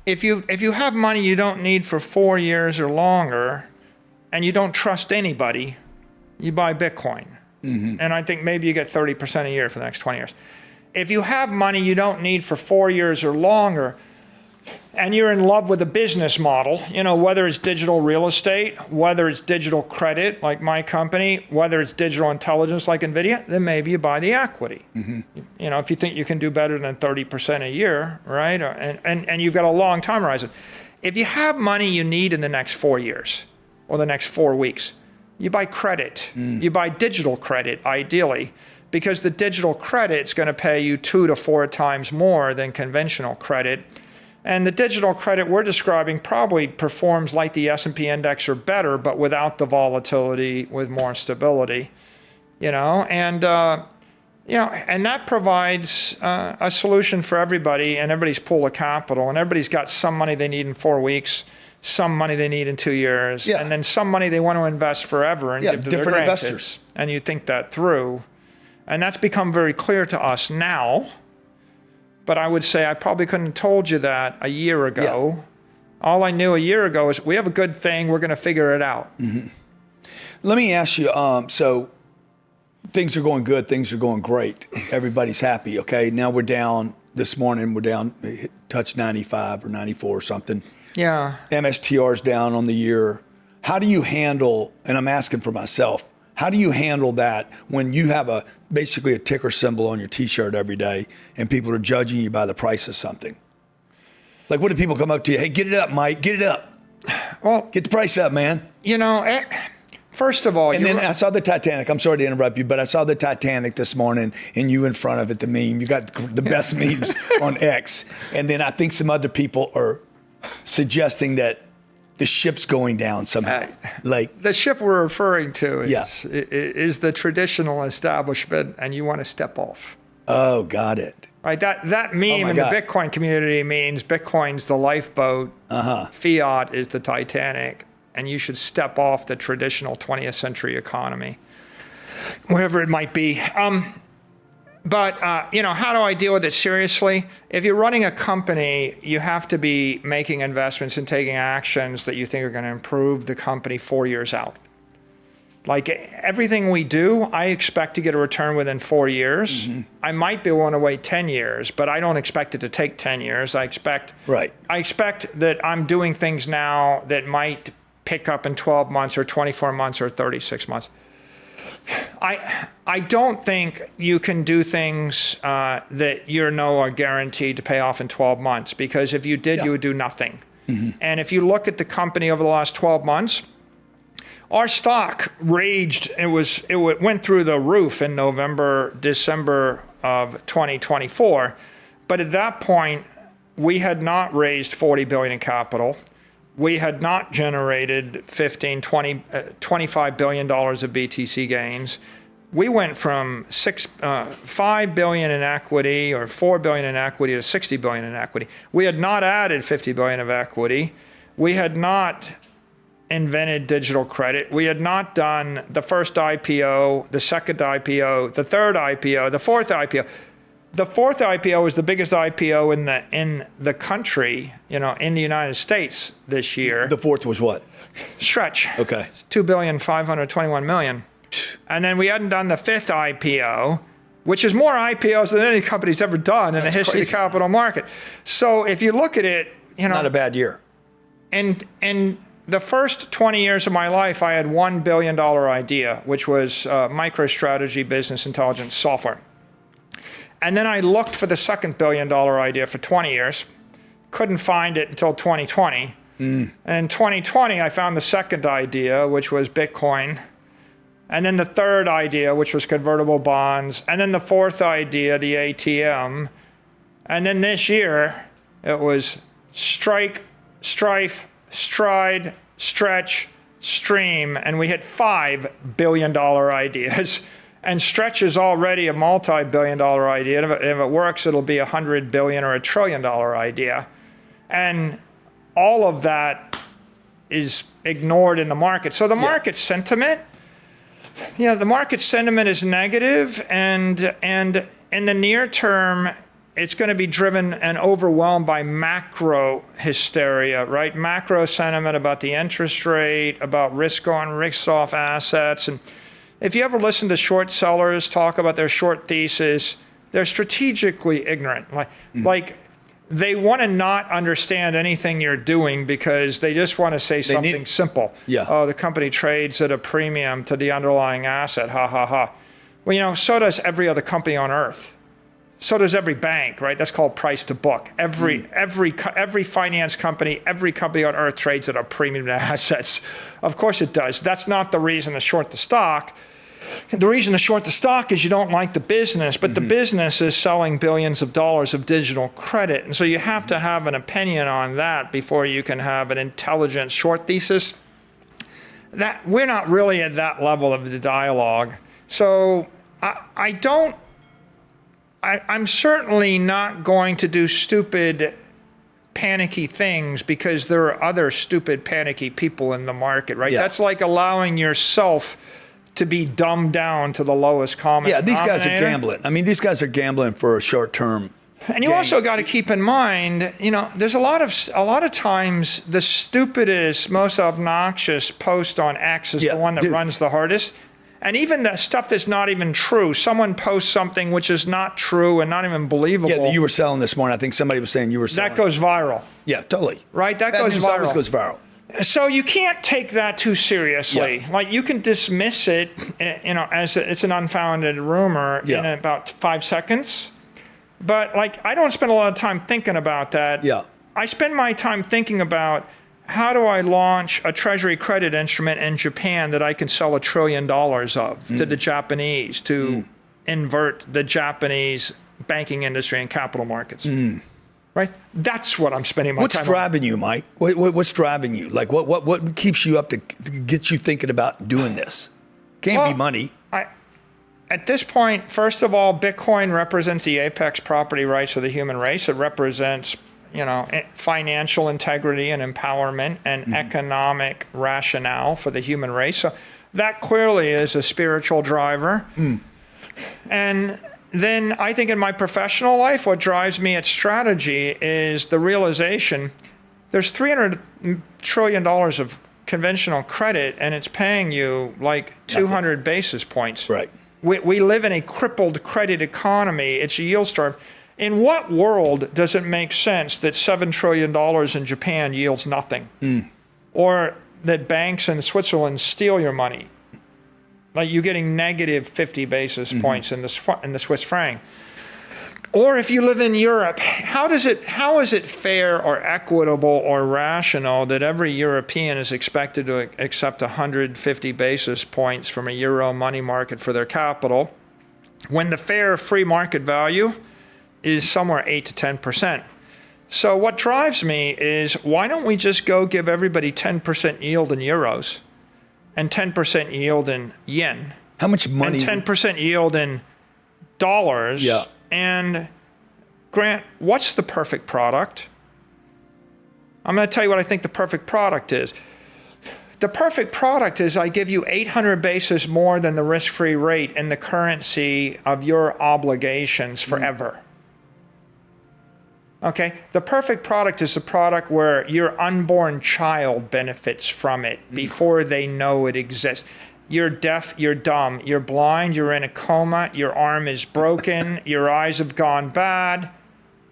if you have money you don't need for 4 years or longer, and you don't trust anybody, you buy Bitcoin. Mm-hmm. And I think maybe you get 30% a year for the next 20 years. If you have money you don't need for 4 years or longer, and you're in love with a business model, whether it's digital real estate, whether it's digital credit like my company, whether it's digital intelligence like NVIDIA, then maybe you buy the equity. Mm-hmm. If you think you can do better than 30% a year, right? And you've got a long time horizon. If you have money you need in the next 4 years or the next 4 weeks, you buy credit. You buy digital credit, ideally, because the digital credit's going to pay you 2 to 4 times more than conventional credit. And the digital credit we're describing probably performs like the S&P index or better, but without the volatility, with more stability, and that provides a solution for everybody and everybody's pool of capital, and everybody's got some money they need in 4 weeks, some money they need in 2 years, and then some money they want to invest forever and give to different their investors. And you think that through, and that's become very clear to us now. But I would say I probably couldn't have told you that a year ago. Yeah. All I knew a year ago is we have a good thing, we're going to figure it out. Mm-hmm. Let me ask you, so things are going good, things are going great. Everybody's happy, okay? Now we're down, this morning we're down, touched 95 or 94 or something. Yeah. MSTR's down on the year. How do you handle, and I'm asking for myself, how do you handle that when you have basically a ticker symbol on your T-shirt every day and people are judging you by the price of something? Like, what do people come up to you? Hey, get it up, Mike. Get it up. Well, get the price up, man. First of all, and then I saw the Titanic. I'm sorry to interrupt you, but I saw the Titanic this morning, and you in front of it, the meme. You got the best memes on X. And then I think some other people are suggesting that the ship's going down somehow. Like the ship we're referring to is the traditional establishment, and you want to step off. Oh, got it. Right. That meme in the Bitcoin community means Bitcoin's the lifeboat, fiat is the Titanic, and you should step off the traditional 20th century economy, whatever it might be. But how do I deal with it seriously? If you're running a company, you have to be making investments and taking actions that you think are going to improve the company 4 years out. Like everything we do, I expect to get a return within 4 years. Mm-hmm. I might be willing to wait 10 years, but I don't expect it to take 10 years. I expect that I'm doing things now that might pick up in 12 months or 24 months or 36 months. I don't think you can do things that are guaranteed to pay off in 12 months, because if you did, you would do nothing. Mm-hmm. And if you look at the company over the last 12 months, our stock raged. It went through the roof in November, December of 2024. But at that point, we had not raised $40 billion in capital. We had not generated $25 billion of BTC gains. We went from $5 billion in equity or $4 billion in equity to $60 billion in equity. We had not added $50 billion of equity. We had not invented digital credit. We had not done the first IPO, the second IPO, the third IPO, the fourth IPO. The fourth IPO was the biggest IPO in the country, in the United States this year. The fourth was what? Stretch. Okay. $2.521 billion. And then we hadn't done the fifth IPO, which is more IPOs than any company's ever done in the history of the capital market. So if you look at it, not a bad year. And the first 20 years of my life, I had $1 billion idea, which was MicroStrategy business intelligence software. And then I looked for the second $1 billion idea for 20 years, couldn't find it until 2020. And in 2020, I found the second idea, which was Bitcoin. And then the third idea, which was convertible bonds. And then the fourth idea, the ATM. And then this year, it was Strike, Strife, Stride, Stretch, Stream. And we hit $5 billion ideas. And Stretch is already a multi-billion-dollar idea. And if it works, it'll be $100 billion or $1 trillion idea. And all of that is ignored in the market. So the market sentiment, the market sentiment is negative. And in the near term, it's going to be driven and overwhelmed by macro hysteria, right? Macro sentiment about the interest rate, about risk on, risk off assets. And if you ever listen to short sellers talk about their short thesis, they're strategically ignorant. Like they want to not understand anything you're doing because they just want to say something simple. Yeah. Oh, the company trades at a premium to the underlying asset. Ha, ha, ha. Well, so does every other company on earth. So does every bank, right? That's called price to book. Every finance company, every company on earth trades at a premium to assets. Of course it does. That's not the reason to short the stock. The reason to short the stock is you don't like the business, but the business is selling billions of dollars of digital credit. And so you have to have an opinion on that before you can have an intelligent short thesis. That we're not really at that level of the dialogue. So I'm certainly not going to do stupid, panicky things because there are other stupid, panicky people in the market, right? Yeah. That's like allowing yourself to be dumbed down to the lowest common denominator. Yeah, these guys are gambling. I mean, these guys are gambling for a short term. And you also got to keep in mind, there's a lot of times the stupidest, most obnoxious post on X is the one that runs the hardest. And even the stuff that's not even true, someone posts something which is not true and not even believable. Yeah, that you were selling this morning. I think somebody was saying you were selling. That goes viral. Yeah, totally. Right, that goes viral. Always goes viral. So you can't take that too seriously. Yeah. Like you can dismiss it, as it's an unfounded rumor in about 5 seconds. But like, I don't spend a lot of time thinking about that. Yeah. I spend my time thinking about how do I launch a treasury credit instrument in Japan that I can sell $1 trillion of to the Japanese to invert the Japanese banking industry and capital markets. Right? That's what I'm spending my time on. What's driving you, Mike? What's driving you? Like what keeps you up to get you thinking about doing this? Can't be money. At this point, first of all, Bitcoin represents the apex property rights of the human race. It represents financial integrity and empowerment and economic rationale for the human race. So that clearly is a spiritual driver. And then I think in my professional life, what drives me at strategy is the realization there's $300 trillion of conventional credit and it's paying you like 200 basis points. Right. We live in a crippled credit economy. It's a yield starve. In what world does it make sense that $7 trillion in Japan yields nothing? Or that banks in Switzerland steal your money? Like you're getting negative 50 basis points in the Swiss franc. Or if you live in Europe, how is it fair or equitable or rational that every European is expected to accept 150 basis points from a euro money market for their capital when the fair free market value is somewhere 8 to 10%? So what drives me is why don't we just go give everybody 10% yield in euros and 10% yield in yen? How much money? And 10% yield in dollars. Yeah. And Grant, what's the perfect product? I'm going to tell you what I think the perfect product is. The perfect product is I give you 800 basis more than the risk-free rate in the currency of your obligations forever. Okay? The perfect product is a product where your unborn child benefits from it before they know it exists. You're deaf, you're dumb, you're blind, you're in a coma, your arm is broken, your eyes have gone bad.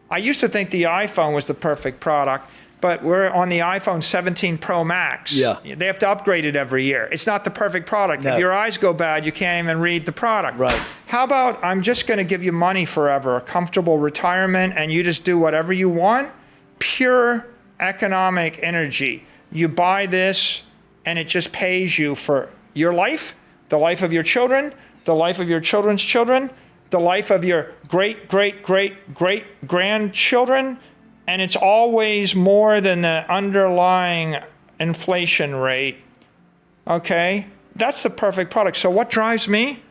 I used to think the iPhone was the perfect product, but we're on the iPhone 17 Pro Max. Yeah. They have to upgrade it every year. It's not the perfect product. No. If your eyes go bad, you can't even read the product. Right. How about I'm just going to give you money forever, a comfortable retirement, and you just do whatever you want? Pure economic energy. You buy this, and it just pays you for your life, the life of your children, the life of your children's children, the life of your great, great, great, great grandchildren, and it's always more than the underlying inflation rate. Okay? That's the perfect product. So what drives me?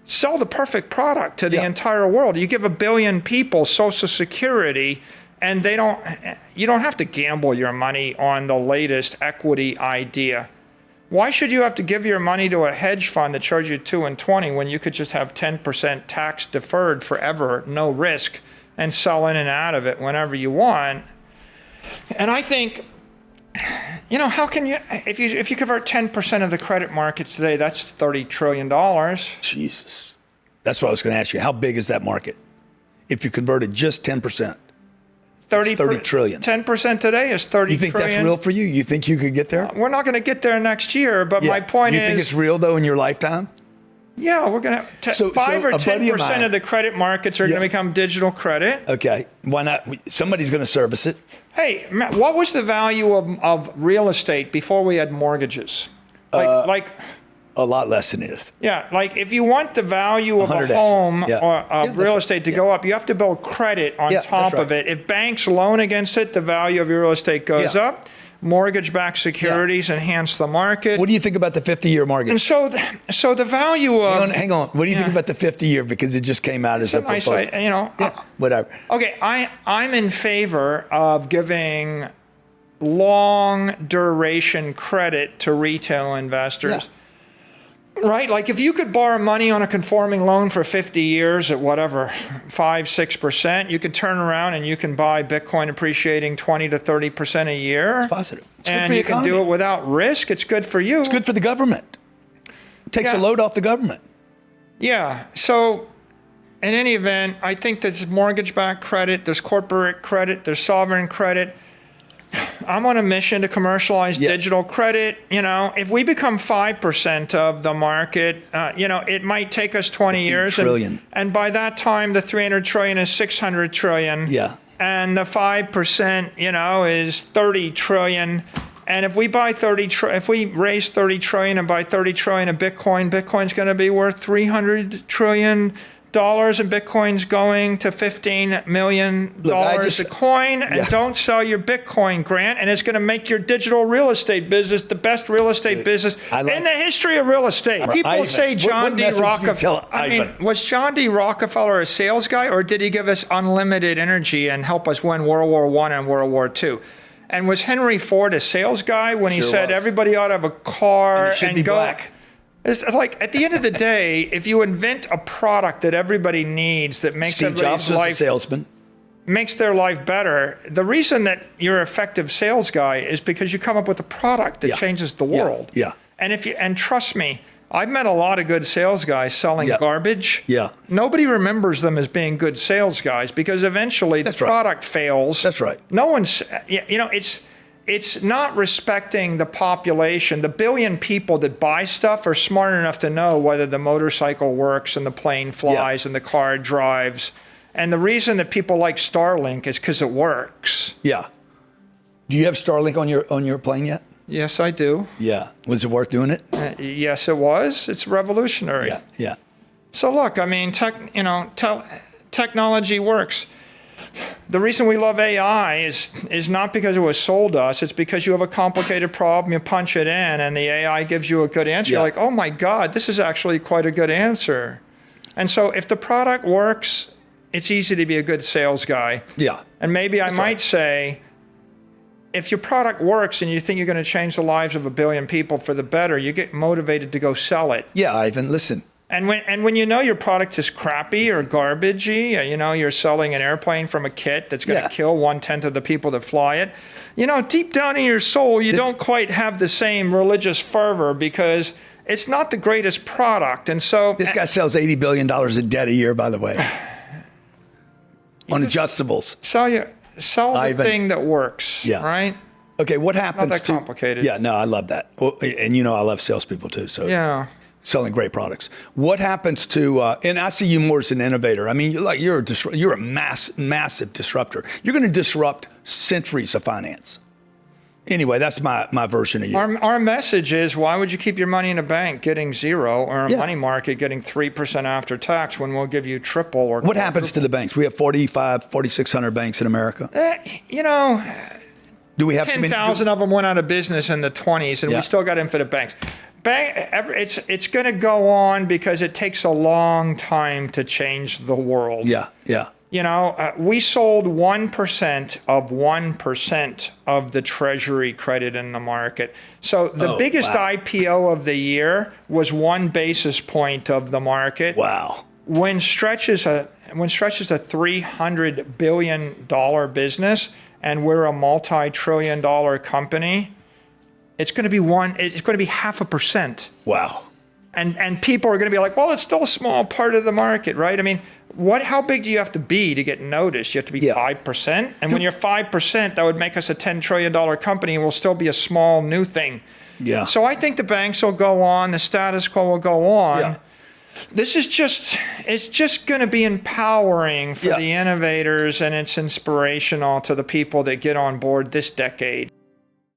Sell the perfect product to the entire world. You give 1 billion people Social Security, and you don't have to gamble your money on the latest equity idea. Why should you have to give your money to a hedge fund that charges you 2 and 20 when you could just have 10% tax deferred forever, no risk, and sell in and out of it whenever you want. And I think, how can you, if you convert 10% of the credit market today, that's $30 trillion. Jesus. That's what I was going to ask you. How big is that market? If you converted just 10%. 30 trillion. 10% today is 30 trillion. You think that's real for you? You think you could get there? We're not going to get there next year, but my point is... You think it's real, though, in your lifetime? Yeah, we're going to... 5 or 10% of the credit markets are going to become digital credit. Okay. Why not? Somebody's going to service it. Hey, Matt, what was the value of real estate before we had mortgages? A lot less than it is. Yeah, like if you want the value of a home or of real estate to go up, you have to build credit on top of it. If banks loan against it, the value of your real estate goes up. Mortgage-backed securities enhance the market. What do you think about the 50-year mortgage? And so the value of... Hang on. What do you think about the 50-year? Because it just came out as a proposal. Whatever. Okay, I'm in favor of giving long duration credit to retail investors. Yeah. Right? Like if you could borrow money on a conforming loan for 50 years at whatever, 5-6%, you could turn around and you can buy Bitcoin appreciating 20 to 30% a year. It's positive. It's good and for the you can do it without risk. It's good for you. It's good for the government. It takes a load off the government. Yeah. So in any event, I think there's mortgage-backed credit, there's corporate credit, there's sovereign credit. I'm on a mission to commercialize digital credit. If we become 5% of the market, it might take us 20 years. Trillion. And by that time, the 300 trillion is 600 trillion. Yeah. And the 5%, is 30 trillion. And if we raise 30 trillion and buy 30 trillion of Bitcoin, Bitcoin's going to be worth $300 trillion. And Bitcoin's going to $15 million a coin. And don't sell your Bitcoin, Grant. And it's going to make your digital real estate business the best real estate business in the history of real estate. People say John D. Rockefeller. Was John D. Rockefeller a sales guy, or did he give us unlimited energy and help us win World War I and World War II? And was Henry Ford a sales guy when he said everybody ought to have a car and it should be black? It's like at the end of the day, if you invent a product that everybody needs that makes everybody's life, salesman, makes their life better, the reason that you're an effective sales guy is because you come up with a product that changes the world. Yeah. And trust me, I've met a lot of good sales guys selling garbage. Yeah. Nobody remembers them as being good sales guys because eventually the product fails. That's right. No one's, it's not respecting the population. The billion people that buy stuff are smart enough to know whether the motorcycle works and the plane flies and the car drives. And the reason that people like Starlink is because it works. Yeah. Do you have Starlink on your plane yet? Yes, I do. Yeah. Was it worth doing it? Yes, it was. It's revolutionary. Yeah. Yeah. So look, I mean, technology works. The reason we love AI is not because it was sold to us. It's because you have a complicated problem, you punch it in, and the AI gives you a good answer. You're like, oh my God, this is actually quite a good answer. And so if the product works, it's easy to be a good sales guy. Yeah. And maybe I might say, if your product works and you think you're going to change the lives of 1 billion people for the better, you get motivated to go sell it. Yeah, Ivan, listen. And when you know your product is crappy or garbagey, you're selling an airplane from a kit that's going to kill 1/10 of the people that fly it, deep down in your soul, you don't quite have the same religious fervor because it's not the greatest product. And so this guy sells $80 billion in debt a year, by the way, on adjustables. Sell the thing that works, right? Okay, what happens? Not that complicated. Yeah, no, I love that. And I love salespeople too. So yeah. Selling great products. What happens to? And I see you more as an innovator. I mean, you're a massive disruptor. You're going to disrupt centuries of finance. Anyway, that's my version of you. Our message is: why would you keep your money in a bank getting 0 or a money market getting 3% after tax when we'll give you triple or? What happens to the banks? We have 4,600 banks in America. Do we have 10,000 of them went out of business in the 20s, and we still got infinite banks. It's going to go on because it takes a long time to change the world. Yeah, yeah. We sold 1% of 1% of the treasury credit in the market. So the biggest IPO of the year was 1 basis point of the market. Wow. When Stretch is when Stretch is a $300 billion business and we're a multi-trillion-dollar company, it's going to be 0.5%. Wow. And people are going to be like, well, it's still a small part of the market, right? I mean, how big do you have to be to get noticed? You have to be 5%. And when you're 5%, that would make us a $10 trillion company and we'll still be a small new thing. Yeah. So I think the banks will go on, the status quo will go on. Yeah. This is just going to be empowering for the innovators, and it's inspirational to the people that get on board this decade.